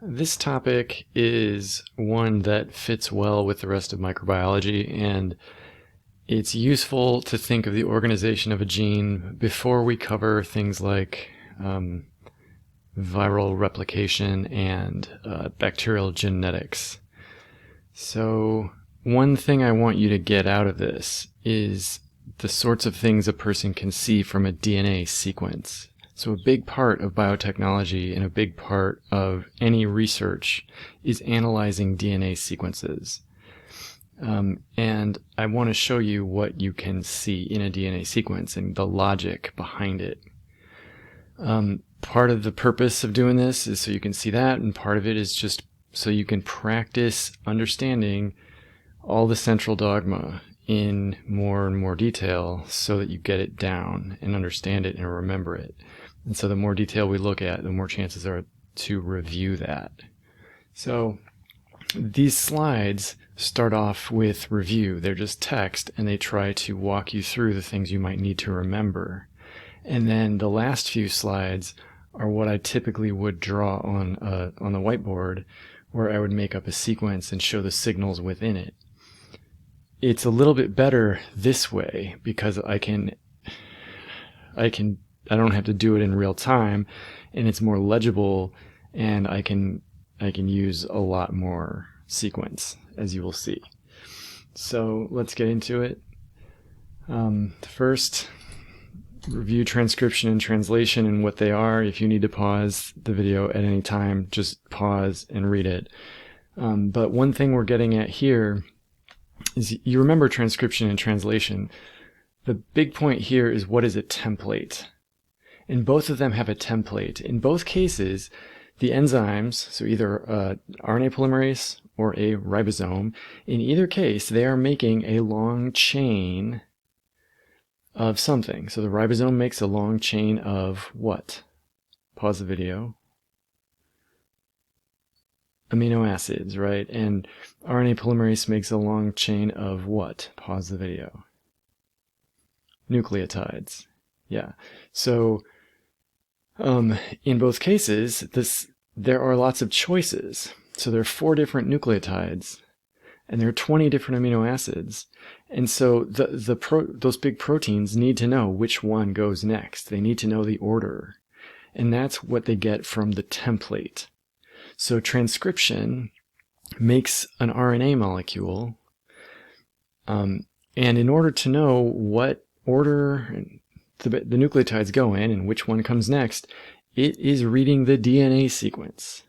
This topic is one that fits well with the rest of microbiology, and it's useful to think of the organization of a gene before we cover things like viral replication and bacterial genetics. So one thing I want you to get out of this is the sorts of things a person can see from a DNA sequence. So a big part of biotechnology and a big part of any research is analyzing DNA sequences. And I want to show you what you can see in a DNA sequence and the logic behind it. Part of the purpose of doing this is so you can see that, and part of it is just so you can practice understanding all the central dogma in more and more detail so that you get it down and understand it and remember it. And so the more detail we look at, the more chances are to review that. So these slides start off with review. They're just text, and they try to walk you through the things you might need to remember. And then the last few slides are what I typically would draw on the whiteboard, where I would make up a sequence and show the signals within it. It's a little bit better this way because I don't have to do it in real time, and it's more legible, and I can use a lot more sequence, as you will see. So let's get into it. First, review transcription and translation and what they are. If you need to pause the video at any time, just pause and read it. But one thing we're getting at here is, you remember transcription and translation. The big point here is, what is a template? And both of them have a template. In both cases, the enzymes, so either RNA polymerase or a ribosome, in either case, they are making a long chain of something. So the ribosome makes a long chain of what? Pause the video. Amino acids, right? And RNA polymerase makes a long chain of what? Pause the video. Nucleotides. Yeah. So in both cases, there are lots of choices. So there are 4 different nucleotides, and there are 20 different amino acids. And so those big proteins need to know which one goes next. They need to know the order. And that's what they get from the template. So transcription makes an RNA molecule, and in order to know what order the nucleotides go in and which one comes next, it is reading the DNA sequence.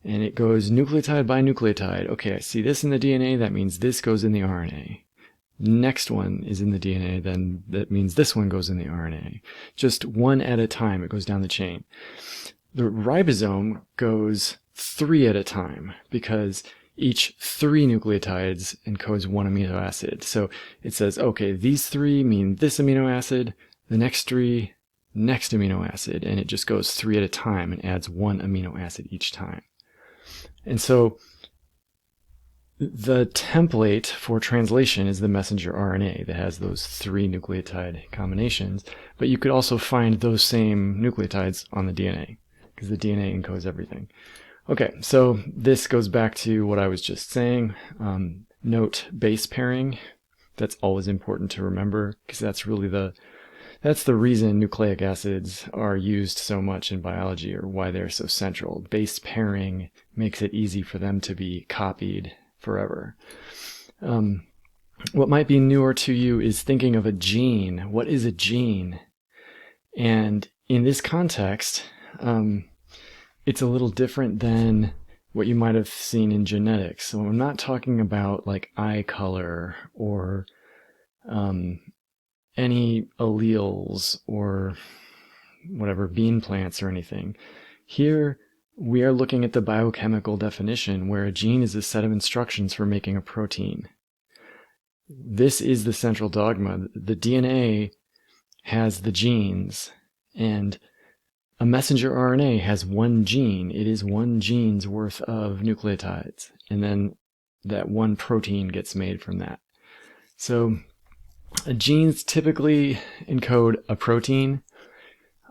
And it goes nucleotide by nucleotide. Okay, I see this in the DNA, that means this goes in the RNA. Next one is in the DNA, then that means this one goes in the RNA. Just one at a time, it goes down the chain. The ribosome goes 3 at a time, because each 3 nucleotides encodes 1 amino acid. So it says, okay, these 3 mean this amino acid, the next 3, next amino acid, and it just goes 3 at a time and adds 1 amino acid each time. And so the template for translation is the messenger RNA that has those 3 nucleotide combinations, but you could also find those same nucleotides on the DNA, because the DNA encodes everything. Okay, so this goes back to what I was just saying. Note base pairing. That's always important to remember, because that's really that's the reason nucleic acids are used so much in biology, or why they're so central. Base pairing makes it easy for them to be copied forever. What might be newer to you is thinking of a gene. What is a gene? And in this context, it's a little different than what you might have seen in genetics. So I'm not talking about like eye color or any alleles or whatever, bean plants or anything. Here we are looking at the biochemical definition, where a gene is a set of instructions for making a protein. This is the central dogma. The DNA has the genes, and a messenger RNA has 1 gene. It is 1 gene's worth of nucleotides, and then that 1 protein gets made from that. So genes typically encode a protein.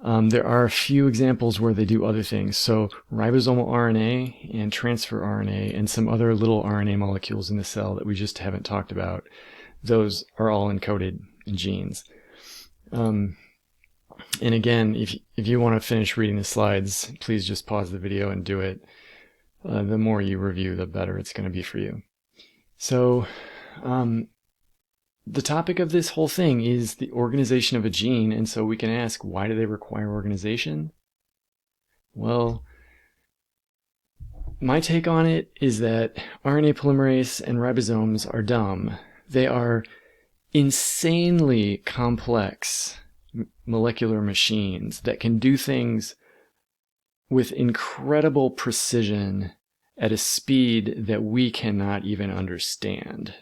There are a few examples where they do other things. So ribosomal RNA and transfer RNA and some other little RNA molecules in the cell that we just haven't talked about, those are all encoded in genes. And again, if you want to finish reading the slides, please just pause the video and do it. The more you review, the better it's going to be for you. So the topic of this whole thing is the organization of a gene, and so we can ask, why do they require organization? Well, my take on it is that RNA polymerase and ribosomes are dumb. They are insanely complex molecular machines that can do things with incredible precision at a speed that we cannot even understand.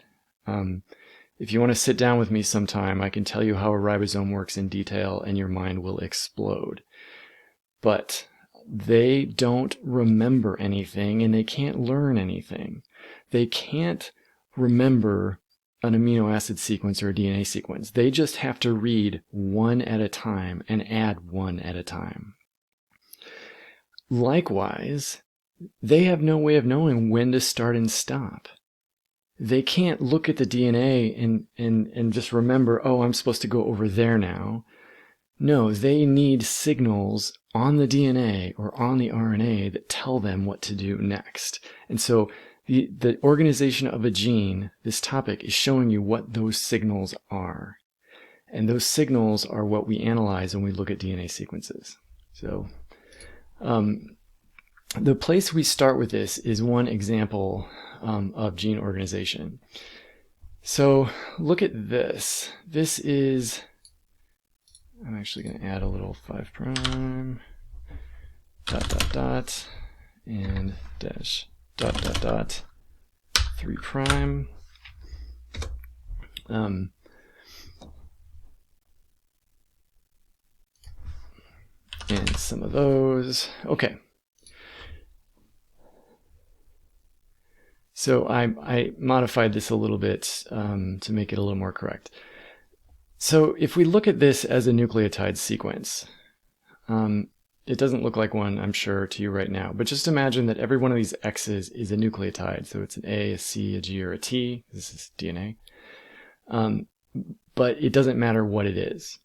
If you want to sit down with me sometime, I can tell you how a ribosome works in detail and your mind will explode. But they don't remember anything and they can't learn anything. They can't remember an amino acid sequence or a DNA sequence. They just have to read one at a time and add one at a time. Likewise, they have no way of knowing when to start and stop. They can't look at the DNA and just remember, oh, I'm supposed to go over there now. No, they need signals on the DNA or on the RNA that tell them what to do next. And so the organization of a gene, this topic, is showing you what those signals are. And those signals are what we analyze when we look at DNA sequences. So the place we start with this is one example of gene organization. So look at this. This is, I'm actually going to add a little 5' dot dot dot and dash dot dot dot 3'. And some of those. Okay. So I modified this a little bit to make it a little more correct. So if we look at this as a nucleotide sequence, it doesn't look like one, I'm sure, to you right now. But just imagine that every one of these X's is a nucleotide. So it's an A, a C, a G, or a T. This is DNA. But it doesn't matter what it is.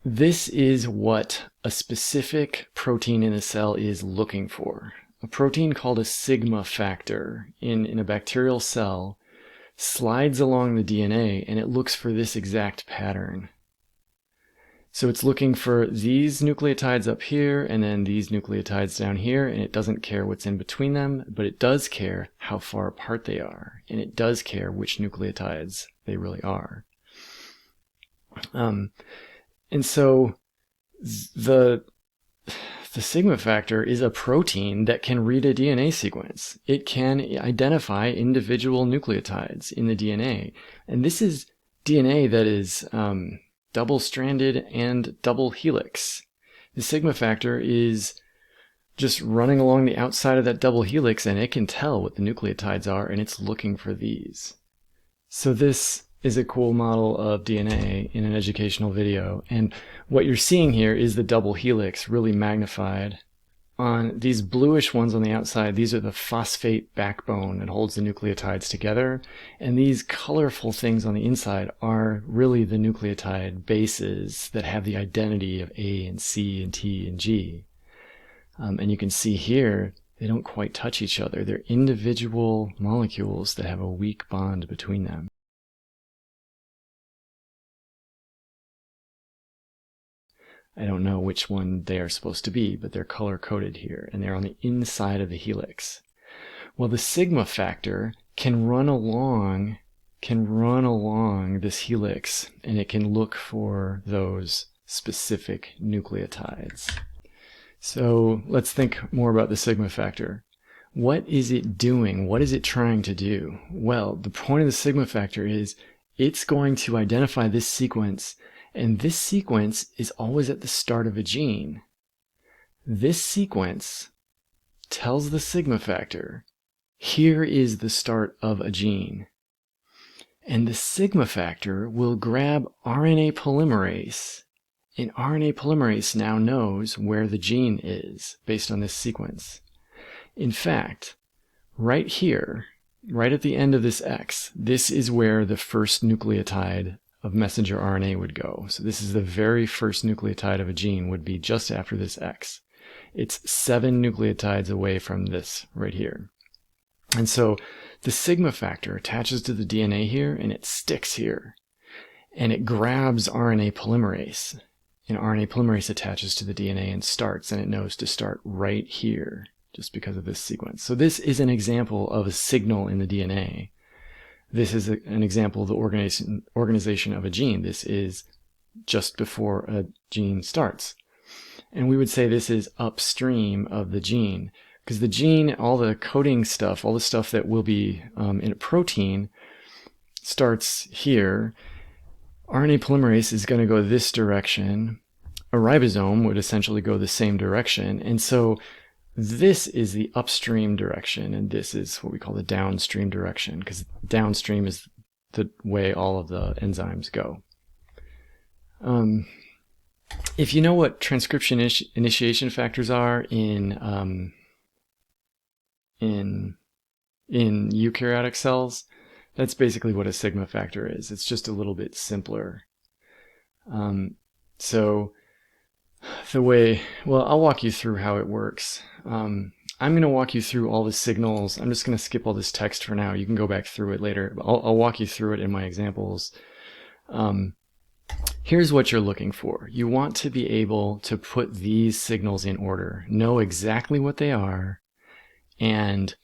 This is what a specific protein in a cell is looking for. A protein called a sigma factor in a bacterial cell slides along the DNA and it looks for this exact pattern. So it's looking for these nucleotides up here and then these nucleotides down here, and it doesn't care what's in between them, but it does care how far apart they are, and it does care which nucleotides they really are. And so the sigma factor is a protein that can read a DNA sequence. It can identify individual nucleotides in the DNA. And this is DNA that is double-stranded and double helix. The sigma factor is just running along the outside of that double helix, and it can tell what the nucleotides are, and it's looking for these. So this is a cool model of DNA in an educational video. And what you're seeing here is the double helix really magnified. On these bluish ones on the outside, these are the phosphate backbone that holds the nucleotides together. And these colorful things on the inside are really the nucleotide bases that have the identity of A and C and T and G. And you can see here, they don't quite touch each other. They're individual molecules that have a weak bond between them. I don't know which one they are supposed to be, but they're color-coded here, and they're on the inside of the helix. Well, the sigma factor can run along this helix, and it can look for those specific nucleotides. So let's think more about the sigma factor. What is it doing? What is it trying to do? Well, the point of the sigma factor is it's going to identify this sequence, and this sequence is always at the start of a gene. This sequence tells the sigma factor, here is the start of a gene. And the sigma factor will grab RNA polymerase an RNA polymerase now knows where the gene is based on this sequence. In fact, right here, right at the end of this X, this is where the first nucleotide of messenger RNA would go. So this is the very first nucleotide of a gene would be just after this X. It's 7 nucleotides away from this right here. And so the sigma factor attaches to the DNA here and it sticks here. And it grabs RNA polymerase. And RNA polymerase attaches to the DNA and starts, and it knows to start right here just because of this sequence. So this is an example of a signal in the DNA. This is an example of the organization of a gene. This is just before a gene starts. And we would say this is upstream of the gene, because the gene, all the coding stuff, all the stuff that will be in a protein starts here. RNA polymerase is going to go this direction. A ribosome would essentially go the same direction. And so this is the upstream direction, and this is what we call the downstream direction, because downstream is the way all of the enzymes go. If you know what transcription initiation factors are in eukaryotic cells, that's basically what a sigma factor is. It's just a little bit simpler. So the way, well, I'll walk you through how it works. I'm going to walk you through all the signals. I'm just going to skip all this text for now. You can go back through it later. But I'll walk you through it in my examples. Here's what you're looking for. You want to be able to put these signals in order, know exactly what they are, and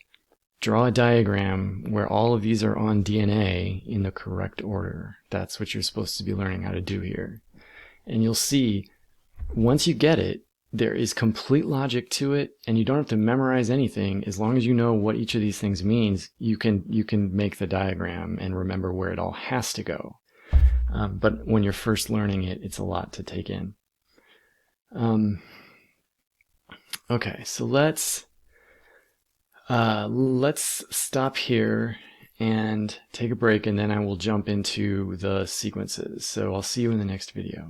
draw a diagram where all of these are on DNA in the correct order. That's what you're supposed to be learning how to do here. And you'll see, once you get it, there is complete logic to it, and you don't have to memorize anything. As long as you know what each of these things means, you can make the diagram and remember where it all has to go. But when you're first learning it, it's a lot to take in. Okay, so let's stop here and take a break, and then I will jump into the sequences. So I'll see you in the next video.